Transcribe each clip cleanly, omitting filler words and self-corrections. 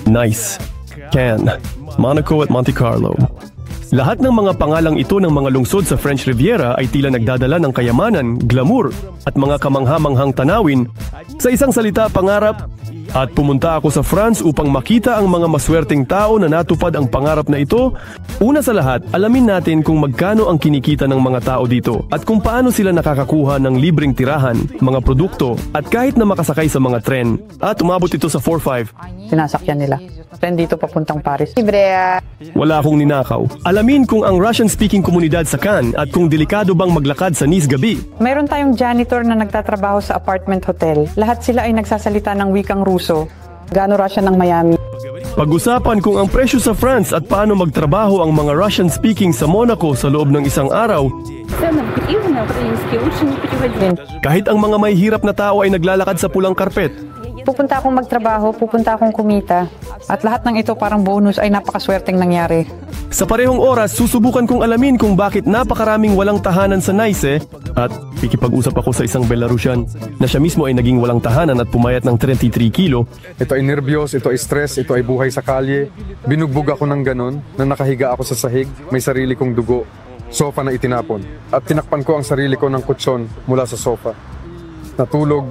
Nice, Cannes, Monaco at Monte Carlo. Lahat ng mga pangalang ito ng mga lungsod sa French Riviera ay tila nagdadala ng kayamanan, glamour at mga kamangha-manghang tanawin. Sa isang salita, pangarap. At pumunta ako sa France upang makita ang mga maswerteng tao na natupad ang pangarap na ito. Una sa lahat, alamin natin kung magkano ang kinikita ng mga tao dito at kung paano sila nakakakuha ng libreng tirahan, mga produkto at kahit na makasakay sa mga tren. At umabot ito sa 4-5. Sinasakyan nila. Tren dito papuntang Paris. Wala akong ninakaw. Alamin kung ang Russian-speaking komunidad sa Cannes at kung delikado bang maglakad sa Nice gabi. Mayroon tayong janitor na nagtatrabaho sa apartment hotel. Lahat sila ay nagsasalita ng wikang Ruso. Gano Russia ng Miami. Pag-usapan kung ang presyo sa France at paano magtrabaho ang mga Russian-speaking sa Monaco sa loob ng isang araw. Kahit ang mga may hirap na tao ay naglalakad sa pulang karpet. Pupunta akong magtrabaho, pupunta akong kumita. At lahat ng ito parang bonus ay napakaswerteng nangyari. Sa parehong oras, susubukan kong alamin kung bakit napakaraming walang tahanan sa Nice at kikipag-usap ako sa isang Belarusian na siya mismo ay naging walang tahanan at pumayat ng 33 kilo. Ito ay nervyos, ito ay stress, ito ay buhay sa kalye. Binugbog ako ng ganon na nakahiga ako sa sahig, may sarili kong dugo. Sofa na itinapon at tinakpan ko ang sarili ko ng kutsyon mula sa sofa. Natulog.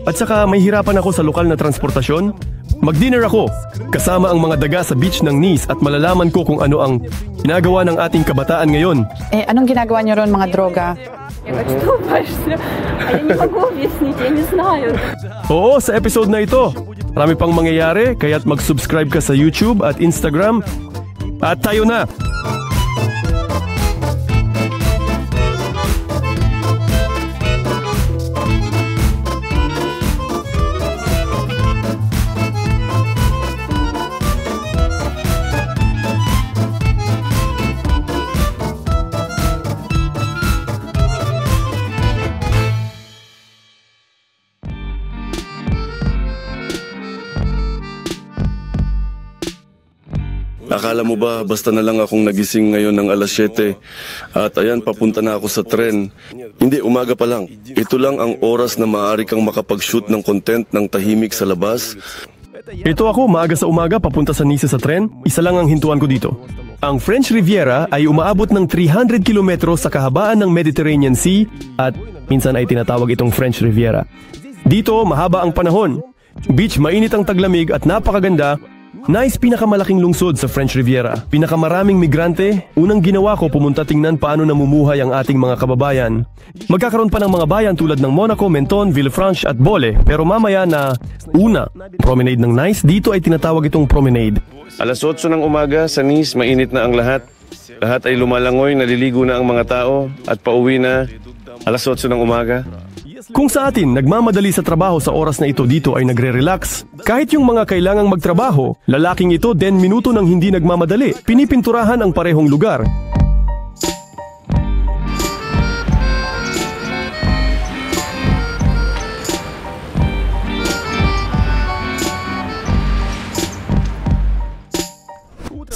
At saka may hirapan ako sa lokal na transportasyon. Mag-dinner ako, kasama ang mga daga sa beach ng Nice at malalaman ko kung ano ang ginagawa ng ating kabataan ngayon. Anong ginagawa niyo ron, mga droga? Oo, sa episode na ito. Marami pang mangyayari, kaya't mag-subscribe ka sa YouTube at Instagram. At tayo na! Akala mo ba basta na lang akong nagising ngayon ng alas 7 at ayan papunta na ako sa tren? Hindi, umaga pa lang. Ito lang ang oras na maaari kang makapag-shoot ng content ng tahimik sa labas. Ito ako, maaga sa umaga papunta sa Nice sa tren. Isa lang ang hintuan ko dito. Ang French Riviera ay umaabot ng 300 kilometro sa kahabaan ng Mediterranean Sea at minsan ay tinatawag itong French Riviera. Dito, mahaba ang panahon. Beach, mainit ang taglamig at napakaganda. Nice, pinakamalaking lungsod sa French Riviera. Pinakamaraming migrante. Unang ginawa ko, pumunta tingnan paano namumuhay ang ating mga kababayan. Magkakaroon pa ng mga bayan tulad ng Monaco, Menton, Villefranche at Bolle. Pero mamaya na, una, promenade ng Nice, dito ay tinatawag itong promenade. Alas 8 ng umaga sa Nice, mainit na ang lahat. Lahat ay lumalangoy, naliligo na ang mga tao at pauwi na alas 8 ng umaga. Kung sa atin, nagmamadali sa trabaho sa oras na ito dito ay nagre-relax. Kahit yung mga kailangang magtrabaho, lalaking ito 10 minuto nang hindi nagmamadali. Pinipinturahan ang parehong lugar.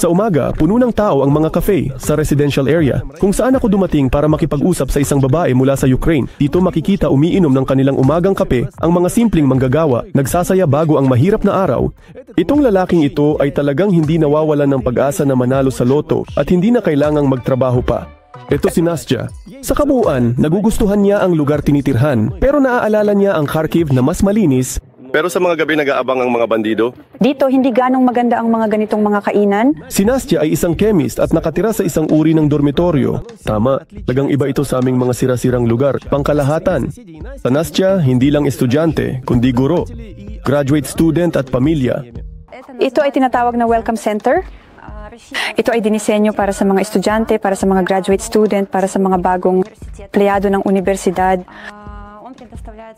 Sa umaga, puno ng tao ang mga cafe sa residential area, kung saan ako dumating para makipag-usap sa isang babae mula sa Ukraine. Dito makikita umiinom ng kanilang umagang kape ang mga simpleng manggagawa, nagsasaya bago ang mahirap na araw. Itong lalaking ito ay talagang hindi nawawalan ng pag-asa na manalo sa loto at hindi na kailangang magtrabaho pa. Ito si Nastya. Sa kabuuan, nagugustuhan niya ang lugar tinitirhan, pero naaalala niya ang Kharkiv na mas malinis. Pero sa mga gabi nag-aabang ang mga bandido? Dito, hindi ganong maganda ang mga ganitong mga kainan. Si Nastya ay isang chemist at nakatira sa isang uri ng dormitoryo. Tama, lagang iba ito sa aming mga sira-sirang lugar. Pangkalahatan. Sa Nastya, hindi lang estudyante, kundi guro, graduate student at pamilya. Ito ay tinatawag na welcome center. Ito ay dinisenyo para sa mga estudyante, para sa mga graduate student, para sa mga bagong empleyado ng universidad.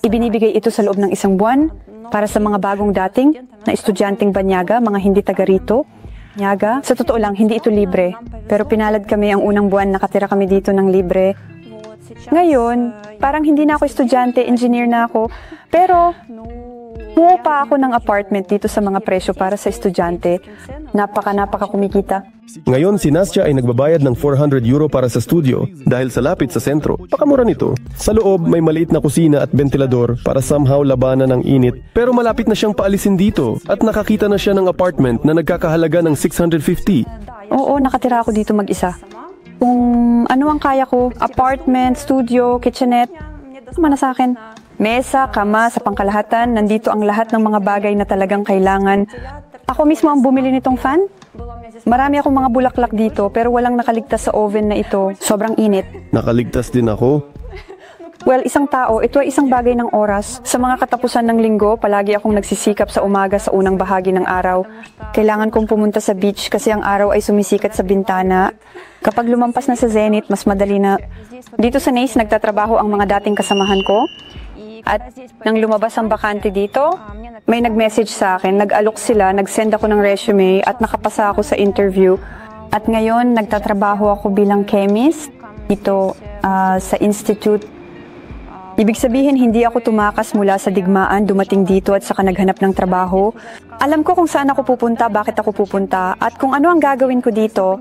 Ibinibigay ito sa loob ng isang buwan para sa mga bagong dating na estudyanteng banyaga, mga hindi taga rito. Banyaga, sa totoo lang, hindi ito libre. Pero pinalad kami ang unang buwan, nakatira kami dito ng libre. Ngayon, parang hindi na ako estudyante, engineer na ako. Pero Kumuha pa ako ng apartment dito sa mga presyo para sa estudyante. Napaka kumikita. Ngayon, si Nastya ay nagbabayad ng 400 euro para sa studio dahil sa lapit sa sentro. Pakamura nito. Sa loob, may maliit na kusina at ventilador para somehow labanan ng init. Pero malapit na siyang paalisin dito at nakakita na siya ng apartment na nagkakahalaga ng 650. Oo, nakatira ako dito mag-isa. Kung ano ang kaya ko, apartment, studio, kitchenette, tama na sa akin. Mesa, kama, sa pangkalahatan, nandito ang lahat ng mga bagay na talagang kailangan. Ako mismo ang bumili nitong fan. Marami akong mga bulaklak dito pero walang nakaligtas sa oven na ito. Sobrang init. Nakaligtas din ako. Well, isang tao, ito ay isang bagay ng oras. Sa mga katapusan ng linggo, palagi akong nagsisikap sa umaga sa unang bahagi ng araw. Kailangan kong pumunta sa beach kasi ang araw ay sumisikat sa bintana. Kapag lumampas na sa zenith, mas madali na. Dito sa NACE, nagtatrabaho ang mga dating kasamahan ko. At nang lumabas ang bakante dito, may nag-message sa akin, nag-alok sila, nag-send ako ng resume at nakapasa ako sa interview. At ngayon, nagtatrabaho ako bilang chemist dito sa institute. Ibig sabihin, hindi ako tumakas mula sa digmaan, dumating dito at saka naghanap ng trabaho. Alam ko kung saan ako pupunta, bakit ako pupunta, at kung ano ang gagawin ko dito.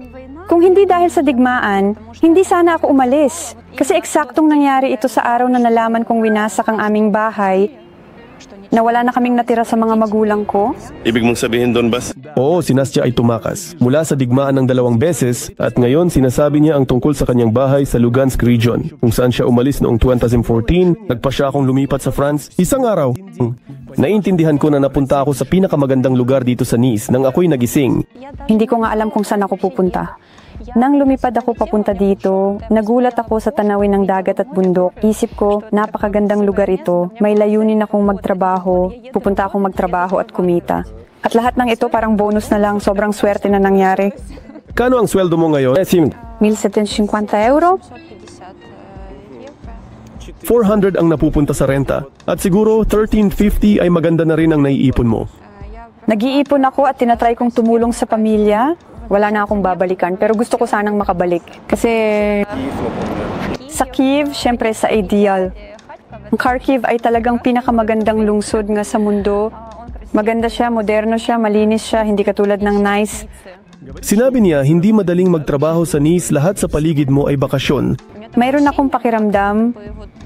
Kung hindi dahil sa digmaan, hindi sana ako umalis. Kasi eksaktong nangyari ito sa araw na nalaman kong winasak ang aming bahay, na wala na kaming natira sa mga magulang ko. Ibig mong sabihin doon, Bas? Oo, si Nastya ay tumakas mula sa digmaan ng 2 beses at ngayon sinasabi niya ang tungkol sa kanyang bahay sa Lugansk region kung saan siya umalis noong 2014. Nagpa siya akong lumipat sa France isang araw. Naiintindihan ko na napunta ako sa pinakamagandang lugar dito sa Nice nang ako'y nagising. Hindi ko nga alam kung saan ako pupunta. Nang lumipad ako papunta dito, nagulat ako sa tanawin ng dagat at bundok. Isip ko, napakagandang lugar ito. May layunin akong magtrabaho, pupunta akong magtrabaho at kumita. At lahat ng ito parang bonus na lang, sobrang swerte na nangyari. Kano ang sweldo mo ngayon? 1,750 euro. 400 ang napupunta sa renta at siguro 1,350 ay maganda na rin ang naiipon mo. Nag-iipon ako at tinatry kong tumulong sa pamilya. Wala na akong babalikan, pero gusto ko sanang makabalik. Kasi sa Kyiv, syempre sa ideal. Ang Kharkiv ay talagang pinakamagandang lungsod nga sa mundo. Maganda siya, moderno siya, malinis siya, hindi katulad ng Nice. Sinabi niya, hindi madaling magtrabaho sa Nice, lahat sa paligid mo ay bakasyon. Mayroon akong pakiramdam,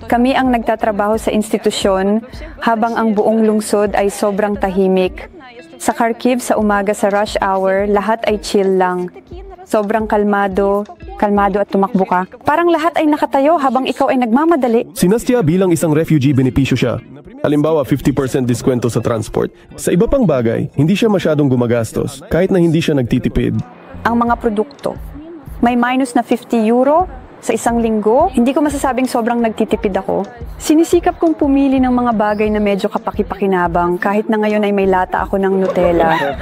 kami ang nagtatrabaho sa institusyon habang ang buong lungsod ay sobrang tahimik. Sa Kharkiv, sa umaga sa rush hour, lahat ay chill lang. Sobrang kalmado at tumakbo ka. Parang lahat ay nakatayo habang ikaw ay nagmamadali. Si Nastya bilang isang refugee, benepisyo siya. Halimbawa, 50% diskwento sa transport. Sa iba pang bagay, hindi siya masyadong gumagastos, kahit na hindi siya nagtitipid. Ang mga produkto, may minus na 50 euro sa isang linggo. Hindi ko masasabing sobrang nagtitipid ako. Sinisikap kong pumili ng mga bagay na medyo kapaki-pakinabang kahit na ngayon ay may lata ako ng Nutella.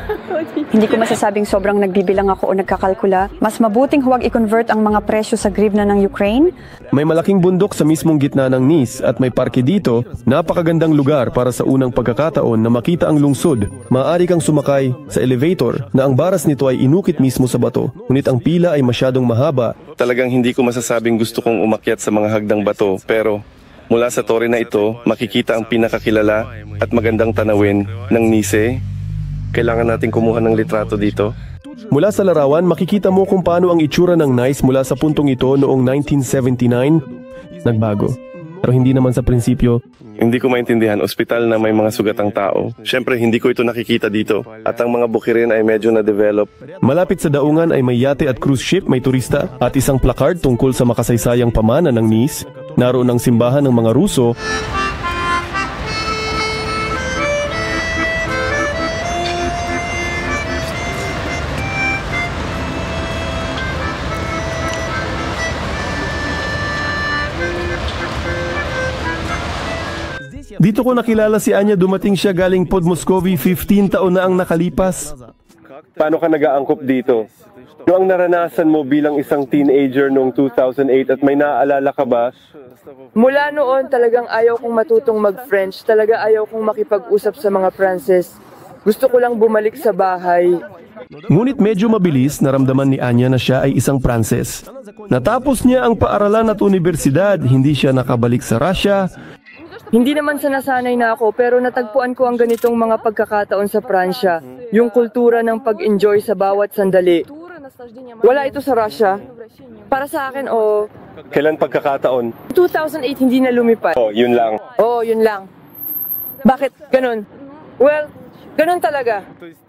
Hindi ko masasabing sobrang nagbibilang ako o nagkakalkula. Mas mabuting huwag i-convert ang mga presyo sa grivna ng Ukraine. May malaking bundok sa mismong gitna ng Nice at may parke dito. Napakagandang lugar para sa unang pagkakataon na makita ang lungsod. Maaari kang sumakay sa elevator na ang baras nito ay inukit mismo sa bato. Ngunit ang pila ay masyadong mahaba. Talagang hindi ko masasabing gusto kong umakyat sa mga hagdang bato, pero mula sa tore na ito, makikita ang pinakakilala at magandang tanawin ng Nice. Kailangan natin kumuha ng litrato dito. Mula sa larawan, makikita mo kung paano ang itsura ng Nice mula sa puntong ito noong 1979. Nagbago. Pero hindi naman sa prinsipyo. Hindi ko maintindihan, ospital na may mga sugatang tao. Siyempre, hindi ko ito nakikita dito. At ang mga bukirin ay medyo na-develop. Malapit sa daungan ay may yate at cruise ship, may turista, at isang placard tungkol sa makasaysayang pamana ng Nice. Naroon ang simbahan ng mga Ruso. Dito ko nakilala si Anya, dumating siya galing Podmoskovy, 15 taon na ang nakalipas. Paano ka nag-aangkop dito? Ano ang naranasan mo bilang isang teenager noong 2008 at may naaalala ka ba? Mula noon talagang ayaw kong matutong mag-French, talaga ayaw kong makipag-usap sa mga Frances. Gusto ko lang bumalik sa bahay. Ngunit medyo mabilis naramdaman ni Anya na siya ay isang Pranses. Natapos niya ang paaralan at universidad, hindi siya nakabalik sa Russia. Hindi naman sa nasanay na ako pero natagpuan ko ang ganitong mga pagkakataon sa Pransya. Yung kultura ng pag-enjoy sa bawat sandali. Wala ito sa Russia. Para sa akin, Kailan pagkakataon? 2008 hindi na lumipad. Yun lang. Yun lang. Bakit ganun? Well, ganun talaga.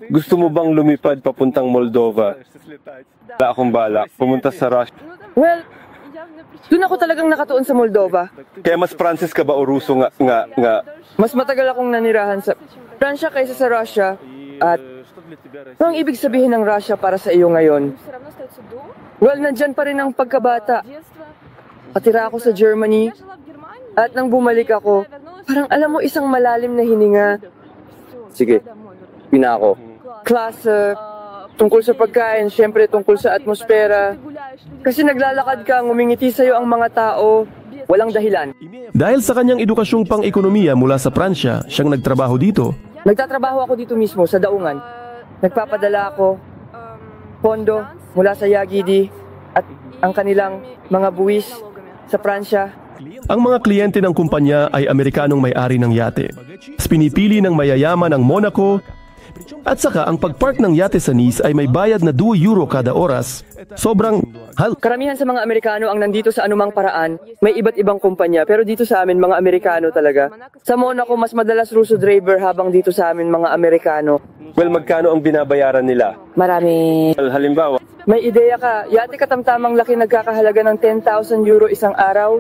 Gusto mo bang lumipad papuntang Moldova? Wala akong balak. Pumunta sa Russia. Well, doon ako talagang nakatuon sa Moldova. Kaya mas Francis ka ba o Ruso nga? Mas matagal akong nanirahan sa Pransya kaysa sa Russia. At ano ang ibig sabihin ng Russia para sa iyo ngayon? Well, nandyan pa rin ang pagkabata. Patira ako sa Germany. At nang bumalik ako, parang alam mo isang malalim na hininga. Sige, pinako. Class, tungkol sa pagkain, syempre tungkol sa atmosfera. Kasi naglalakad ka, ngumingiti sa'yo ang mga tao, walang dahilan. Dahil sa kanyang edukasyong pang-ekonomiya mula sa Pransya, siyang nagtrabaho dito. Nagtatrabaho ako dito mismo sa daungan. Nagpapadala ako pondo mula sa Yagidi at ang kanilang mga buwis sa Pransya. Ang mga kliyente ng kumpanya ay Amerikanong may-ari ng yate. Pinipili ng mayayaman ang Monaco. At saka ang pagpark ng yate sa Nice ay may bayad na 2 euro kada oras. Sobrang hal. Karamihan sa mga Amerikano ang nandito sa anumang paraan. May iba't ibang kumpanya pero dito sa amin mga Amerikano talaga. Sa Monaco mas madalas Russo driver habang dito sa amin mga Amerikano. Well, magkano ang binabayaran nila? Marami. Halimbawa, May ideya ka, yate katamtamang laki nagkakahalaga ng 10,000 euro isang araw.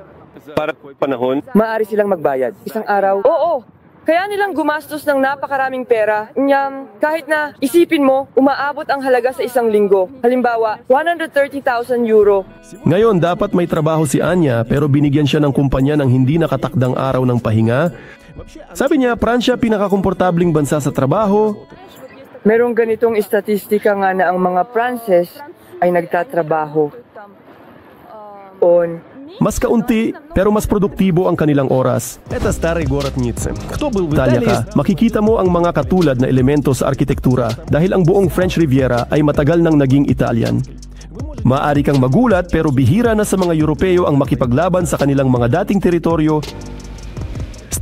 para panahon, Maaari silang magbayad. Isang araw? Oo! Kaya nilang gumastos ng napakaraming pera. Kahit na isipin mo, umaabot ang halaga sa isang linggo. Halimbawa, 130,000 euro. ngayon dapat may trabaho si Anya pero binigyan siya ng kumpanya ng hindi nakatakdang araw ng pahinga. Sabi niya, Pransya pinakakomportabling bansa sa trabaho. Merong ganitong istatistika nga na ang mga Pranses ay nagtatrabaho. Mas kaunti pero mas produktibo ang kanilang oras. Talya ka, makikita mo ang mga katulad na elemento sa arkitektura dahil ang buong French Riviera ay matagal nang naging Italian. Maaari kang magulat pero bihira na sa mga Europeo ang makipaglaban sa kanilang mga dating teritoryo.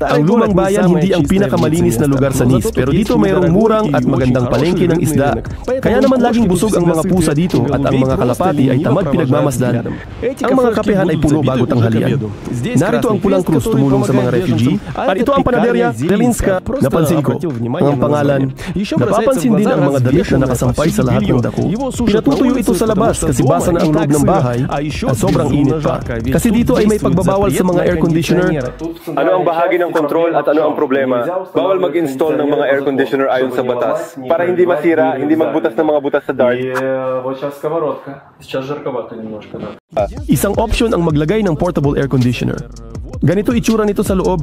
Ang lumang bayan hindi ang pinakamalinis na lugar sa Nice pero dito mayroong murang at magandang palengke ng isda. Kaya naman laging busog ang mga pusa dito at ang mga kalapati ay tamad pinagmamasdan. Ang mga kapehan ay puno bago tanghalian. Narito ang pulang krus tumulong sa mga refugee at ito ang panaderya Relinska. Napansin ko ang pangalan. Napapansin din ang mga damit na nakasampay sa lahat ng dako. Pinatutuyo ito sa labas kasi basa na ang loob ng bahay at sobrang init pa. Kasi dito ay may pagbabawal sa mga air conditioner. Ano ang bahagi ng control at ano ang problema? Bawal mag-install ng mga air conditioner ayon sa batas para hindi masira, hindi magbutas ng mga butas sa dart. Isang option ang maglagay ng portable air conditioner. Ganito itsura nito sa loob.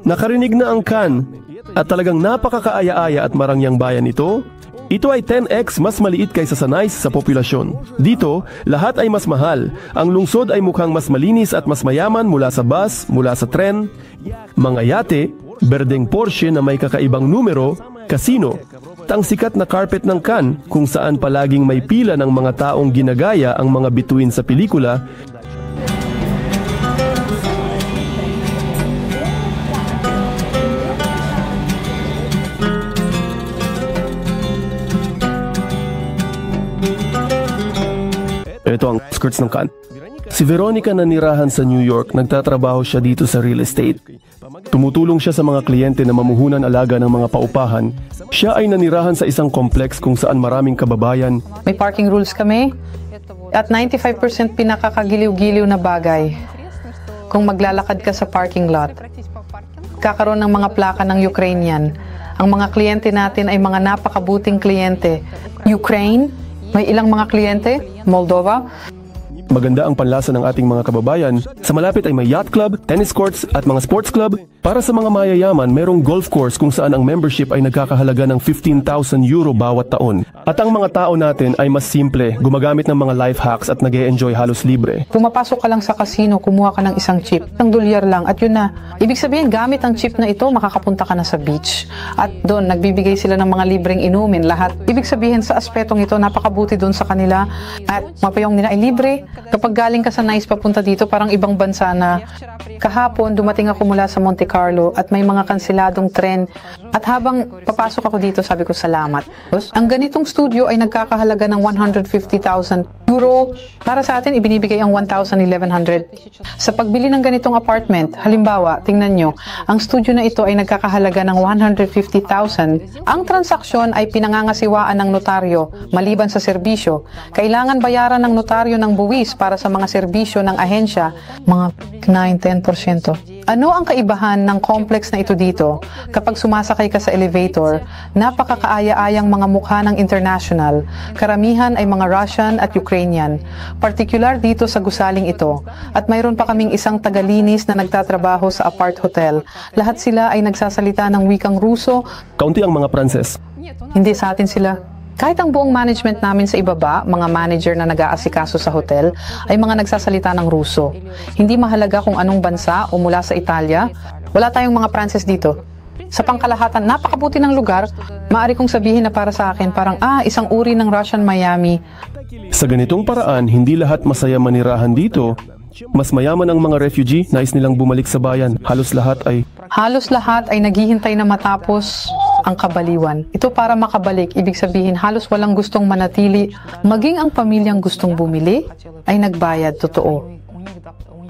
Nakarinig na ang Cannes at talagang napakakaaya-aya at marangyang bayan ito. Ito ay 10x mas maliit kaysa sa Nice sa populasyon. Dito, lahat ay mas mahal. Ang lungsod ay mukhang mas malinis at mas mayaman mula sa bus, mula sa tren, mga yate, berdeng Porsche na may kakaibang numero, casino, ang sikat na carpet ng Cannes kung saan palaging may pila ng mga taong ginagaya ang mga bituin sa pelikula. Ito ang skirts ng Cannes. Si Veronica nanirahan sa New York, nagtatrabaho siya dito sa real estate. Tumutulong siya sa mga kliyente na mamuhunan alaga ng mga paupahan. Siya ay nanirahan sa isang complex kung saan maraming kababayan. May parking rules kami at 95% pinakakagiliw-giliw na bagay. Kung maglalakad ka sa parking lot, kakaroon ng mga plaka ng Ukrainian. Ang mga kliyente natin ay mga napakabuting kliyente. Ukraine, may ilang mga kliyente, Moldova. Maganda ang panlasa ng ating mga kababayan. Sa malapit ay may yacht club, tennis courts at mga sports club. Para sa mga mayayaman, merong golf course kung saan ang membership ay nagkakahalaga ng 15,000 euro bawat taon. At ang mga tao natin ay mas simple, gumagamit ng mga life hacks at nag-e-enjoy halos libre. Pumapasok ka lang sa casino, kumuha ka ng isang chip, isang dolyar lang, at yun na. Ibig sabihin, gamit ang chip na ito, makakapunta ka na sa beach. At doon, nagbibigay sila ng mga libreng inumin, lahat. Ibig sabihin, sa aspetong ito, napakabuti doon sa kanila. At mapayong nila ay libre. Kapag galing ka sa Nice papunta dito, parang ibang bansa na. Kahapon, dumating ako mula sa Monte Carlo at may mga kanseladong tren. At habang papasok ako dito, sabi ko salamat. Ang ganitong studio ay nagkakahalaga ng 150,000 euro. Para sa atin, ibinibigay ang 1,100. Sa pagbili ng ganitong apartment, halimbawa, tingnan nyo, ang studio na ito ay nagkakahalaga ng 150,000. Ang transaksyon ay pinangangasiwaan ng notaryo, maliban sa serbisyo. Kailangan bayaran ng notaryo ng buwis para sa mga serbisyo ng ahensya, mga 9-10%. Ano ang kaibahan ng complex na ito dito? Kapag sumasakay ka sa elevator, napakakaaya-ayang mga mukha ng international. Karamihan ay mga Russian at Ukrainian. Partikular dito sa gusaling ito. At mayroon pa kaming isang tagalinis na nagtatrabaho sa apart hotel. Lahat sila ay nagsasalita ng wikang Ruso. Kaunti ang mga Pranses. Hindi sa atin sila. Kahit ang buong management namin sa ibaba, mga manager na nag-aasikaso sa hotel, ay mga nagsasalita ng Ruso. Hindi mahalaga kung anong bansa o mula sa Italia, wala tayong mga Pranses dito. Sa pangkalahatan, napakabuti ng lugar, maaari kong sabihin na para sa akin, parang, isang uri ng Russian Miami. Sa ganitong paraan, hindi lahat masaya manirahan dito. Mas mayaman ang mga refugee, nais nilang bumalik sa bayan. Halos lahat ay naghihintay na matapos ang kabaliwan. Ito para makabalik, ibig sabihin halos walang gustong manatili. Maging ang pamilyang gustong bumili ay nagbayad, totoo.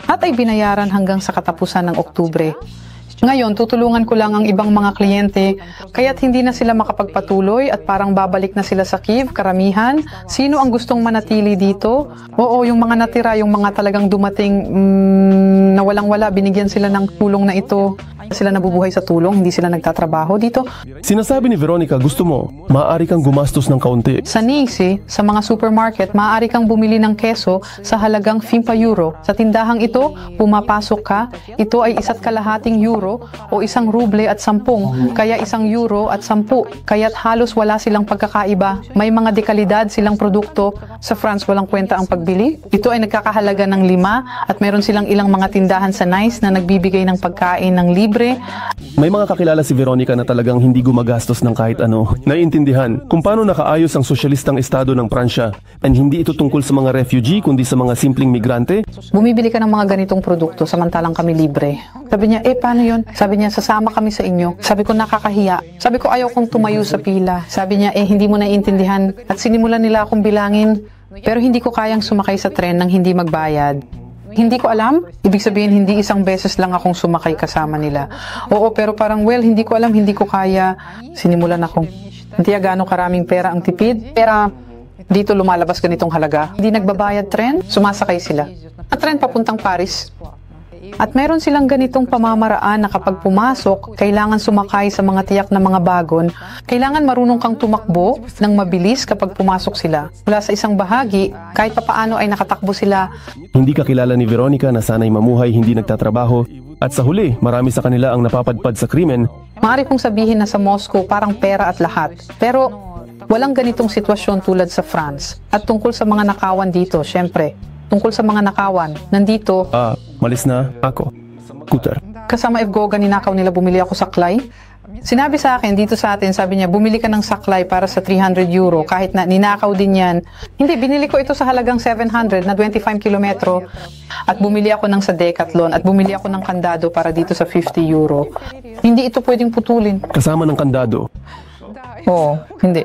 At ay binayaran hanggang sa katapusan ng Oktubre. Ngayon, tutulungan ko lang ang ibang mga kliyente, kaya't hindi na sila makapagpatuloy at parang babalik na sila sa Kyiv, karamihan. Sino ang gustong manatili dito? Oo, yung mga natira, yung mga talagang dumating na walang-wala, binigyan sila ng tulong na ito. Sila nabubuhay sa tulong, hindi sila nagtatrabaho dito. Sinasabi ni Veronica, gusto mo, maaari kang gumastos ng kaunti. Sa Nice, sa mga supermarket, maaari kang bumili ng keso sa halagang 5 euro. Sa tindahang ito, pumapasok ka, ito ay 1.5 euro o 1 ruble at 10, kaya 1 euro at 10, kaya't halos wala silang pagkakaiba. May mga dekalidad silang produkto. Sa France, walang kwenta ang pagbili. Ito ay nagkakahalaga ng 5 at meron silang ilang mga tindahan sa Nice na nagbibigay ng pagkain ng libre. May mga kakilala si Veronica na talagang hindi gumagastos ng kahit ano. Naiintindihan kung paano nakaayos ang sosyalistang estado ng Pransya. And hindi ito tungkol sa mga refugee kundi sa mga simpleng migrante. Bumibili ka ng mga ganitong produkto samantalang kami libre. Sabi niya, paano yun? Sabi niya, sasama kami sa inyo. Sabi ko, nakakahiya. Sabi ko, ayaw kong tumayo sa pila. Sabi niya, hindi mo naiintindihan. At sinimulan nila akong bilangin. Pero hindi ko kayang sumakay sa tren nang hindi magbayad. Hindi ko alam. Ibig sabihin, hindi isang beses lang akong sumakay kasama nila. Oo, pero parang, hindi ko alam, hindi ko kaya. Sinimulan akong, hindi gaano karaming pera ang tipid. Pera, dito lumalabas ganitong halaga. Hindi nagbabayad tren, sumasakay sila. At tren papuntang Paris. At meron silang ganitong pamamaraan na kapag pumasok, kailangan sumakay sa mga tiyak na mga bagon. Kailangan marunong kang tumakbo ng mabilis kapag pumasok sila. Mula sa isang bahagi, kahit papaano ay nakatakbo sila. Hindi kakilala ni Veronica na sanay mamuhay, hindi nagtatrabaho. At sa huli, marami sa kanila ang napapadpad sa krimen. Maaari kong sabihin na sa Moscow parang pera at lahat. Pero walang ganitong sitwasyon tulad sa France. At tungkol sa mga nakawan dito, syempre. Tungkol sa mga nakawan, nandito... malis na ako. Scooter. Kasama Evgoga, ninakaw nila, bumili ako saklay. Sinabi sa akin, dito sa atin, sabi niya, bumili ka ng saklay para sa 300 euro, kahit na ninakaw din yan. Hindi, binili ko ito sa halagang 700 na 25 kilometro. At bumili ako ng sa Decathlon, at bumili ako ng kandado para dito sa 50 euro. Hindi ito pwedeng putulin. Kasama ng kandado? Oo, hindi.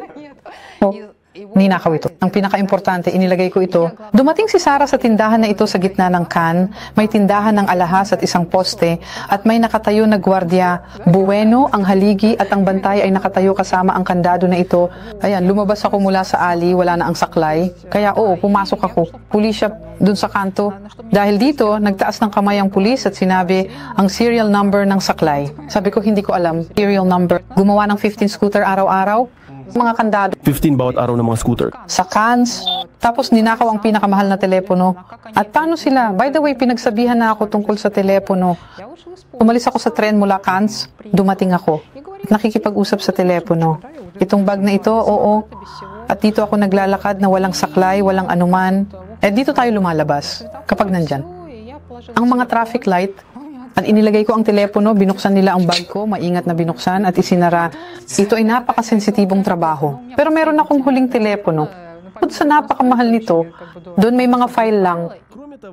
Ninakaw ito. Ang pinaka-importante, inilagay ko ito. Dumating si Sarah sa tindahan na ito sa gitna ng Cannes. May tindahan ng alahas at isang poste at may nakatayo na gwardiya. Bueno, ang haligi at ang bantay ay nakatayo kasama ang kandado na ito. Ayan, lumabas ako mula sa alley, wala na ang saklay. Kaya pumasok ako. Pulisya dun sa kanto. Dahil dito, nagtaas ng kamay ang pulis at sinabi ang serial number ng saklay. Sabi ko, hindi ko alam. Serial number. Gumawa ng 15 scooter araw-araw. mga kandado 15 bawat araw ng mga scooter. sa cans, tapos ninakaw ang pinakamahal na telepono. At paano sila? By the way, pinagsabihan na ako tungkol sa telepono. Umalis ako sa tren mula Cannes, dumating ako. At nakikipag-usap sa telepono. Itong bag na ito, oo. At dito ako naglalakad na walang saklay, walang anuman. Dito tayo lumalabas, kapag nandyan. Ang mga traffic light, at inilagay ko ang telepono, binuksan nila ang bag ko, maingat na binuksan at isinara. Ito ay napakasensitibong trabaho. Pero meron akong huling telepono. Bukod sa napakamahal nito, doon may mga file lang.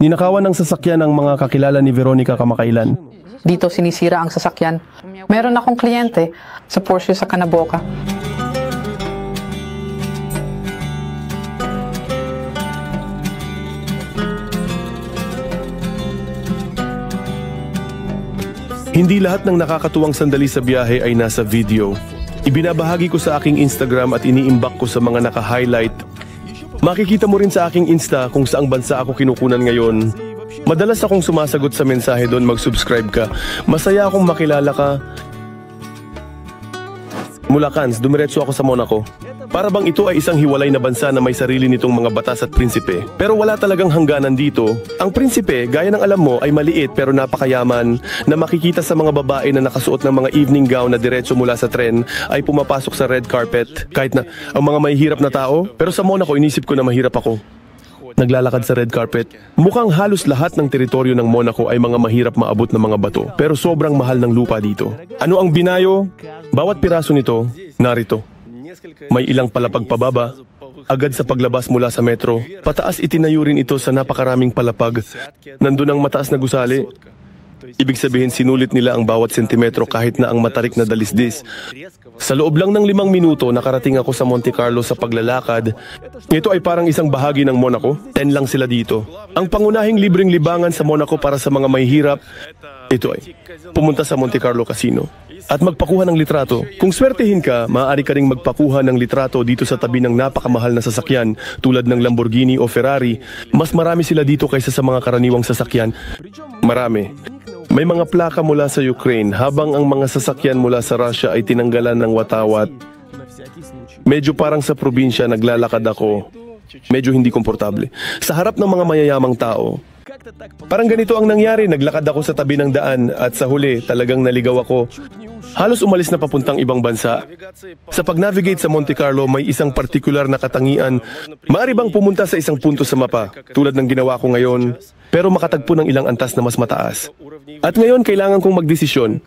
Ninakawan ng sasakyan ng mga kakilala ni Veronica kamakailan. Dito sinisira ang sasakyan. Meron akong kliyente sa Porsche sa Canaboca. Hindi lahat ng nakakatuwang sandali sa biyahe ay nasa video. Ibinabahagi ko sa aking Instagram at iniimbak ko sa mga naka-highlight. Makikita mo rin sa aking Insta kung saang bansa ako kinukunan ngayon. Madalas akong sumasagot sa mensahe doon, mag-subscribe ka. Masaya akong makilala ka. Mula Cannes, dumiretso ako sa Monaco. Para bang ito ay isang hiwalay na bansa na may sarili nitong mga batas at prinsipe. Pero wala talagang hangganan dito. Ang prinsipe, gaya ng alam mo, ay maliit pero napakayaman na makikita sa mga babae na nakasuot ng mga evening gown na diretso mula sa tren ay pumapasok sa red carpet. Kahit na ang mga mahihirap na tao, pero sa Monaco inisip ko na mahirap ako. Naglalakad sa red carpet. Mukhang halos lahat ng teritoryo ng Monaco ay mga mahirap maabot na mga bato. Pero sobrang mahal ng lupa dito. Ano ang binayo? Bawat piraso nito, narito. May ilang palapag pababa, agad sa paglabas mula sa metro. Pataas itinayo rin ito sa napakaraming palapag. Nandun ang mataas na gusali. Ibig sabihin sinulit nila ang bawat sentimetro kahit na ang matarik na dalisdis. Sa loob lang ng 5 minuto, nakarating ako sa Monte Carlo sa paglalakad. Ito ay parang isang bahagi ng Monaco. 10 lang sila dito. Ang pangunahing libreng libangan sa Monaco para sa mga mahihirap, ito ay pumunta sa Monte Carlo Casino at magpakuha ng litrato. Kung swertehin ka, maaari ka ring magpakuha ng litrato dito sa tabi ng napakamahal na sasakyan tulad ng Lamborghini o Ferrari. Mas marami sila dito kaysa sa mga karaniwang sasakyan. Marami. May mga plaka mula sa Ukraine habang ang mga sasakyan mula sa Russia ay tinanggalan ng watawat. Medyo parang sa probinsya naglalakad ako. Medyo hindi komportable. Sa harap ng mga mayayamang tao. Parang ganito ang nangyari, naglakad ako sa tabi ng daan at sa huli talagang naligaw ako. Halos umalis na papuntang ibang bansa. Sa pag-navigate sa Monte Carlo, may isang partikular na katangian. Maaari bang pumunta sa isang punto sa mapa, tulad ng ginawa ko ngayon, pero makatagpo ng ilang antas na mas mataas. At ngayon, kailangan kong magdesisyon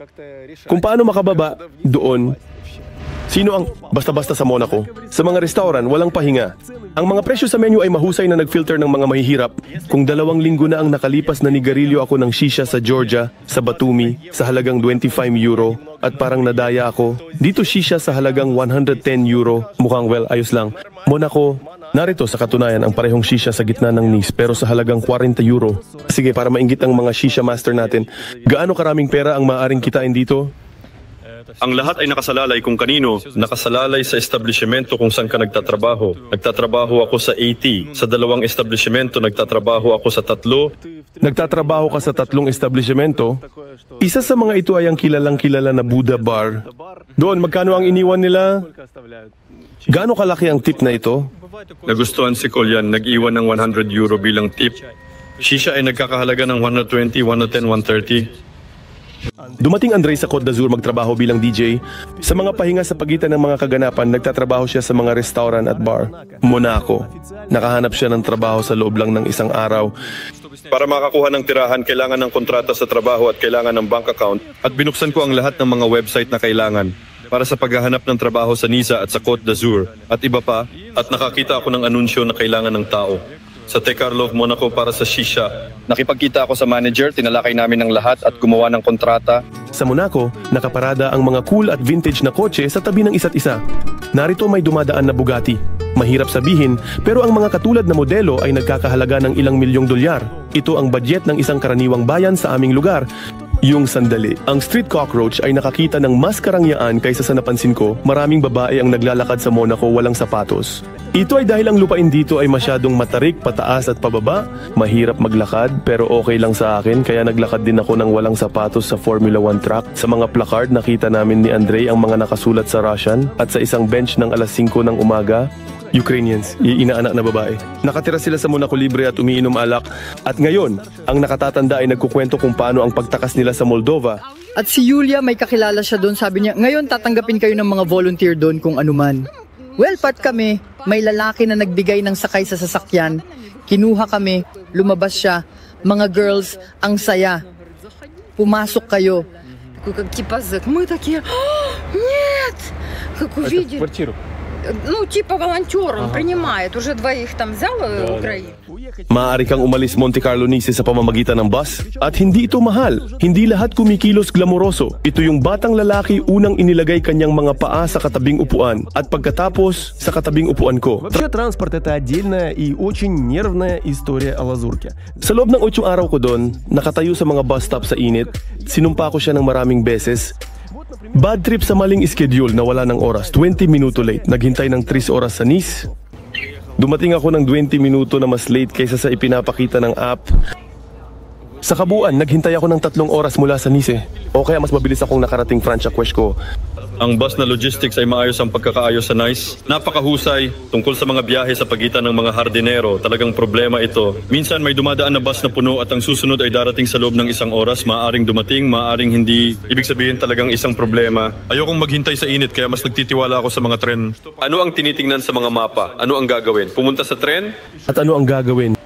kung paano makababa doon. Sino ang basta-basta sa Monaco? Sa mga restaurant, walang pahinga. Ang mga presyo sa menu ay mahusay na nag-filter ng mga mahihirap. Kung 2 linggo na ang nakalipas na nigarilyo ako ng shisha sa Georgia, sa Batumi, sa halagang 25 euro, at parang nadaya ako. Dito shisha sa halagang 110 euro. Mukhang ayos lang. Monaco, narito sa katunayan ang parehong shisha sa gitna ng Nice pero sa halagang 40 euro. Sige, para mainggit ang mga shisha master natin, gaano karaming pera ang maaaring kitain dito? Ang lahat ay nakasalalay kung kanino. Nakasalalay sa establishmento kung saan ka nagtatrabaho. Nagtatrabaho ako sa 80. Sa 2 establishmento, nagtatrabaho ako sa 3. Nagtatrabaho ka sa 3 establishmento? Isa sa mga ito ay ang kilalang-kilala na Buddha Bar. Doon, magkano ang iniwan nila? Gaano kalaki ang tip na ito? Nagustuhan si Kolyan, nag-iwan ng 100 euro bilang tip. Shisha ay nagkakahalaga ng 120, 110, 130. Dumating Andre sa Côte d'Azur magtrabaho bilang DJ. Sa mga pahinga sa pagitan ng mga kaganapan, nagtatrabaho siya sa mga restaurant at bar. Monaco. Nakahanap siya ng trabaho sa loob lang ng isang araw. Para makakuha ng tirahan, kailangan ng kontrata sa trabaho at kailangan ng bank account. At binuksan ko ang lahat ng mga website na kailangan para sa paghahanap ng trabaho sa Niza at sa Côte d'Azur at iba pa. At nakakita ako ng anunsyo na kailangan ng tao sa Tekarlov, Monaco para sa shisha. Nakipagkita ako sa manager, tinalakay namin ang lahat at gumawa ng kontrata. Sa Monaco, nakaparada ang mga cool at vintage na kotse sa tabi ng isa't isa. Narito may dumadaan na Bugatti. Mahirap sabihin, pero ang mga katulad na modelo ay nagkakahalaga ng ilang milyong dolyar. Ito ang budget ng isang karaniwang bayan sa aming lugar. Yung sandali. Ang street cockroach ay nakakita ng mas karangyaan kaysa sa napansin ko, maraming babae ang naglalakad sa Monaco walang sapatos. Ito ay dahil ang lupain dito ay masyadong matarik, pataas at pababa. Mahirap maglakad pero okay lang sa akin kaya naglakad din ako ng walang sapatos sa Formula 1 track. Sa mga placard nakita namin ni Andrei ang mga nakasulat sa Russian at sa isang bench ng alas 5 ng umaga, Ukrainians, inaanak na babae. Nakatira sila sa Monaco Libre at umiinom alak. At ngayon, ang nakatatanda ay nagkukwento kung paano ang pagtakas nila sa Moldova. At si Yulia, may kakilala siya doon. Sabi niya, ngayon tatanggapin kayo ng mga volunteer doon kung anuman. Well, pat kami, may lalaki na nagbigay ng sakay sa sasakyan. Kinuha kami, lumabas siya. Mga girls, ang saya. Pumasok kayo. Мы такие, нет, как увидели. Ну, типа волонтер, он принимает. Уже двоих там взял Украину. Maaari kang umalis Monte Carlo Nice sa pamamagitan ng bus at hindi ito mahal. Hindi lahat kumikilos glamoroso. Ito yung batang lalaki unang inilagay kanyang mga paa sa katabing upuan at pagkatapos sa katabing upuan ko. Вообще транспорт это отдельная и очень нервная история о лазурке. Sa loob ng 8 araw ko doon, nakatayo sa mga bus stop sa init, sinumpa ko siya ng maraming beses. Bad trip sa maling schedule na wala ng oras, 20 minuto late, naghintay ng 3 oras sa Nice. Dumating ako ng 20 minuto na mas late kaysa sa ipinapakita ng app. Sa kabuuan, naghintay ako ng 3 oras mula sa Nice. O kaya mas mabilis akong nakarating Franche-Comté ko. Ang bus na logistics ay maayos ang pagkakaayos sa Nice. Napakahusay tungkol sa mga biyahe sa pagitan ng mga hardinero. Talagang problema ito. Minsan may dumadaan na bus na puno at ang susunod ay darating sa loob ng 1 oras. Maaaring dumating, maaaring hindi. Ibig sabihin talagang isang problema. Ayokong maghintay sa init kaya mas nagtitiwala ako sa mga tren. Ano ang tinitingnan sa mga mapa? Ano ang gagawin? Pumunta sa tren? At ano ang gagawin?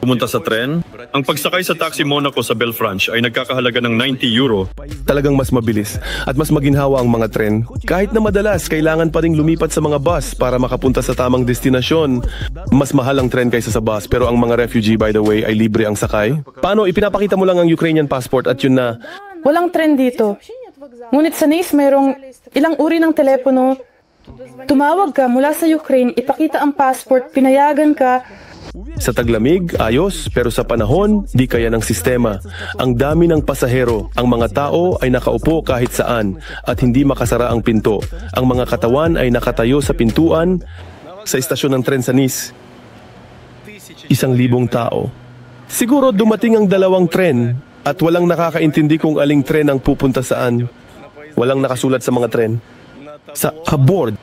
Pumunta sa tren? Ang pagsakay sa Taxi Monaco sa Belfranche ay nagkakahalaga ng 90 euro. Talagang mas mabilis at mas maginhawa ang mga tren. Kahit na madalas, kailangan pa ring lumipat sa mga bus para makapunta sa tamang destinasyon. Mas mahal ang tren kaysa sa bus pero ang mga refugee, by the way, ay libre ang sakay. Paano? Ipinapakita mo lang ang Ukrainian passport at yun na... Walang tren dito. Ngunit sa Nice mayroong ilang uri ng telepono. Tumawag ka mula sa Ukraine, ipakita ang passport, pinayagan ka. Sa taglamig, ayos, pero sa panahon, di kaya ng sistema. Ang dami ng pasahero, ang mga tao ay nakaupo kahit saan at hindi makasara ang pinto. Ang mga katawan ay nakatayo sa pintuan sa istasyon ng tren sa Nice. 1,000 tao. Siguro dumating ang 2 tren at walang nakakaintindi kung aling tren ang pupunta saan. Walang nakasulat sa mga tren. Sa aboard.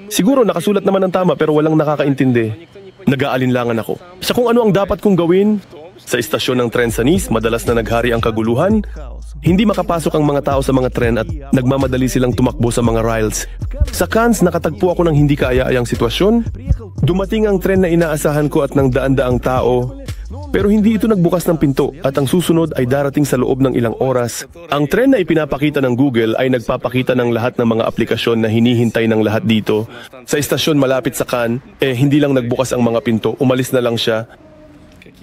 Siguro nakasulat naman ang tama pero walang nakakaintindi. Nag-aalinlangan ako sa kung ano ang dapat kong gawin. Sa istasyon ng tren sa Nice, madalas na naghari ang kaguluhan. Hindi makapasok ang mga tao sa mga tren at nagmamadali silang tumakbo sa mga rails. Sa Cannes, nakatagpo ako ng hindi kaaya-ayang sitwasyon. Dumating ang tren na inaasahan ko at ng daan-daang tao. Pero hindi ito nagbukas ng pinto at ang susunod ay darating sa loob ng ilang oras. Ang tren na ipinapakita ng Google ay nagpapakita ng lahat ng mga aplikasyon na hinihintay ng lahat dito. Sa istasyon malapit sa Cannes, hindi lang nagbukas ang mga pinto, umalis na lang siya.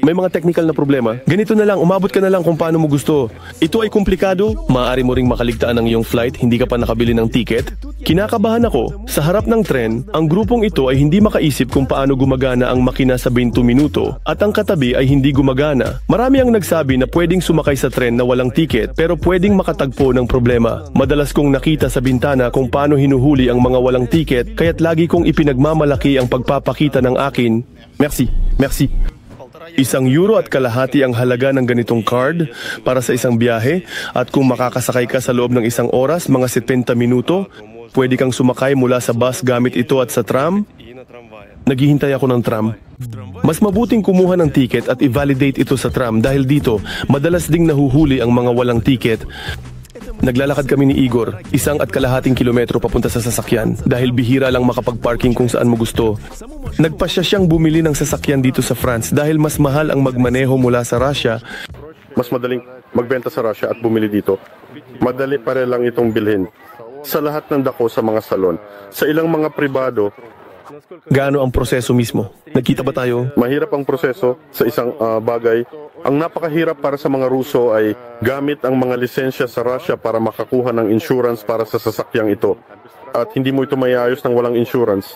May mga technical na problema. Ganito na lang, umabot ka na lang kung paano mo gusto. Ito ay komplikado, maaari mo ring makaligtaan ng iyong flight, hindi ka pa nakabili ng ticket. Kinakabahan ako, sa harap ng tren, ang grupong ito ay hindi makaisip kung paano gumagana ang makina sa 20 minuto at ang katabi ay hindi gumagana. Marami ang nagsabi na pwedeng sumakay sa tren na walang ticket pero pwedeng makatagpo ng problema. Madalas kong nakita sa bintana kung paano hinuhuli ang mga walang ticket kaya't lagi kong ipinagmamalaki ang pagpapakita ng akin. Merci. €1.50 ang halaga ng ganitong card para sa isang biyahe at kung makakasakay ka sa loob ng 1 oras, mga 70 minuto, pwede kang sumakay mula sa bus gamit ito at sa tram. Naghihintay ako ng tram. Mas mabuting kumuha ng ticket at i-validate ito sa tram dahil dito, madalas ding nahuhuli ang mga walang ticket. Naglalakad kami ni Igor, 1.5 kilometro papunta sa sasakyan dahil bihira lang makapag-parking kung saan mo gusto. Nagpasya siyang bumili ng sasakyan dito sa France dahil mas mahal ang magmaneho mula sa Russia. Mas madaling magbenta sa Russia at bumili dito. Madali pare lang itong bilhin. Sa lahat ng dako sa mga salon, sa ilang mga pribado. Gaano ang proseso mismo? Nagkita ba tayo? Mahirap ang proseso sa isang bagay. Ang napakahirap para sa mga Ruso ay gamit ang mga lisensya sa Russia para makakuha ng insurance para sa sasakyang ito. At hindi mo ito maiayos ng walang insurance.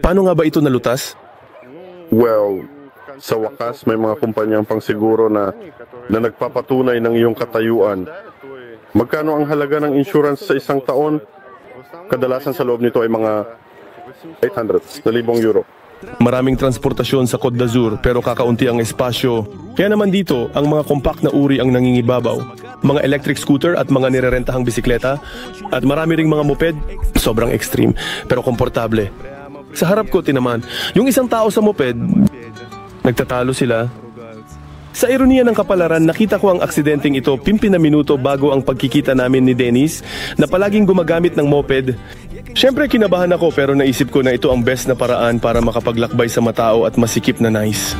Paano nga ba ito nalutas? Well, Sa wakas, may mga kumpanyang pangsiguro na nagpapatunay ng iyong katayuan. Magkano ang halaga ng insurance sa isang taon? Kadalasan sa loob nito ay mga 800,000 euro. Maraming transportasyon sa Côte d'Azur pero kakaunti ang espasyo. Kaya naman dito, ang mga compact na uri ang nangingibabaw. Mga electric scooter at mga nirerentahang bisikleta. At marami ring mga moped, sobrang extreme, pero komportable. Sa harap ko, tinaman, yung isang tao sa moped, nagtatalo sila. Sa ironiya ng kapalaran, nakita ko ang aksidenteng ito 15 na minuto bago ang pagkikita namin ni Dennis na palaging gumagamit ng moped. Siyempre kinabahan ako pero naisip ko na ito ang best na paraan para makapaglakbay sa matao at masikip na nice.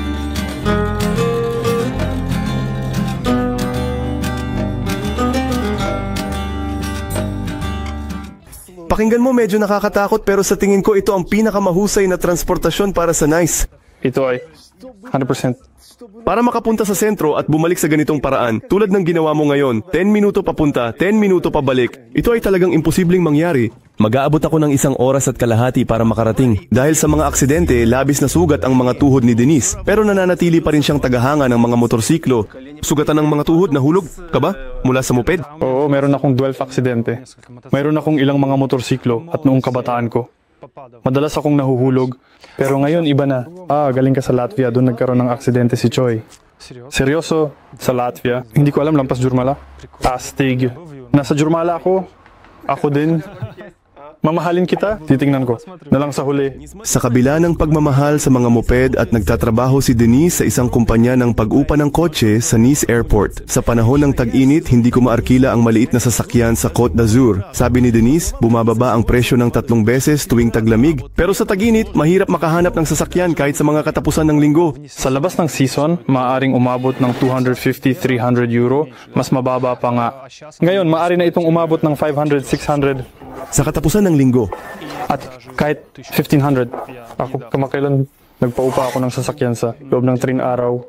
Pakinggan mo, medyo nakakatakot pero sa tingin ko ito ang pinakamahusay na transportasyon para sa nice. Ito ay 100%. Para makapunta sa sentro at bumalik sa ganitong paraan, tulad ng ginawa mo ngayon, 10 minuto papunta, 10 minuto pabalik, ito ay talagang imposibleng mangyari. Mag-aabot ako ng 1 oras at kalahati para makarating. Dahil sa mga aksidente, labis na sugat ang mga tuhod ni Denise. Pero nananatili pa rin siyang tagahanga ng mga motorsiklo. Sugatan ng mga tuhod, nahulog ka ba? Mula sa moped? Oo, meron akong 12 aksidente. Mayroon akong ilang mga motorsiklo at noong kabataan ko. Madalas akong nahuhulog. Pero ngayon iba na. Galing ka sa Latvia, doon nagkaroon ng aksidente si Choi. Seryoso? Sa Latvia? Hindi ko alam, lampas Jurmala. Astig. Nasa Jurmala ako. Ako din. Mamahalin kita? Titingnan ko. Na lang sa huli. Sa kabila ng pagmamahal sa mga moped at nagtatrabaho si Denise sa isang kumpanya ng pag-upa ng kotse sa Nice Airport. Sa panahon ng tag-init, hindi ko maarkila ang maliit na sasakyan sa Côte d'Azur. Sabi ni Denise, bumababa ang presyo ng 3 beses tuwing taglamig. Pero sa tag-init, mahirap makahanap ng sasakyan kahit sa mga katapusan ng linggo. Sa labas ng season, maaaring umabot ng 250-300 euro. Mas mababa pa nga. Ngayon, maaari na itong umabot ng 500-600. Sa katapusan ng linggo. At kahit 1,500. Ako, kamakailan nagpaupa ako ng sasakyan sa loob ng 3 araw.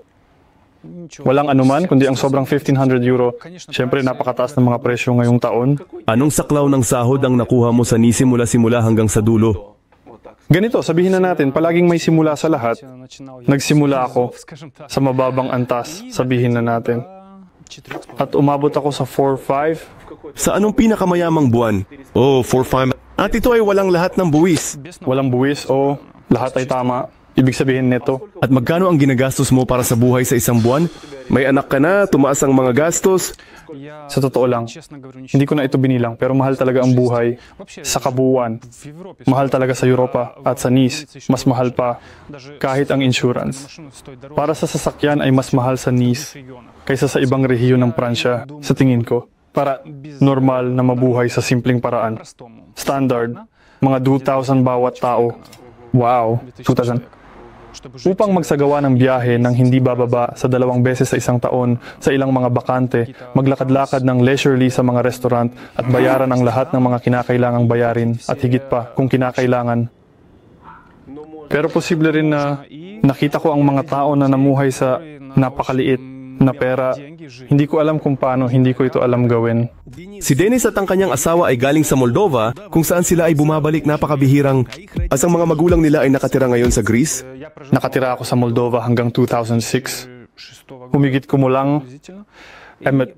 Walang anuman, kundi ang sobrang 1,500 euro. Siyempre, napakataas ng mga presyo ngayong taon. Anong saklaw ng sahod ang nakuha mo sa Nice simula hanggang sa dulo? Ganito, sabihin na natin, palaging may simula sa lahat. Nagsimula ako sa mababang antas, sabihin na natin. At umabot ako sa 4-5. Sa anong pinakamayamang buwan? 4-5. At ito ay walang lahat ng buwis. Walang buwis, lahat ay tama. Ibig sabihin nito. At magkano ang ginagastos mo para sa buhay sa isang buwan? May anak ka na, tumaas ang mga gastos. Sa totoo lang, hindi ko na ito binilang pero mahal talaga ang buhay sa kabuuan. Mahal talaga sa Europa at sa Nice, mas mahal pa kahit ang insurance. Para sa sasakyan ay mas mahal sa Nice kaysa sa ibang rehiyon ng Pransya, sa tingin ko. Para normal na mabuhay sa simpleng paraan. Standard, mga 2,000 bawat tao. Wow, 2,000. Upang magsagawa ng biyahe ng hindi bababa sa 2 beses sa isang taon sa ilang mga bakante, maglakad-lakad ng leisurely sa mga restaurant at bayaran ang lahat ng mga kinakailangang bayarin at higit pa kung kinakailangan. Pero posible rin na nakita ko ang mga tao na namuhay sa napakaliit na pera. Hindi ko alam kung paano, hindi ko ito alam gawin. Si Dennis at ang kanyang asawa ay galing sa Moldova kung saan sila ay bumabalik napakabihirang as ang mga magulang nila ay nakatira ngayon sa Greece. Nakatira ako sa Moldova hanggang 2006. Humigit ko mo lang.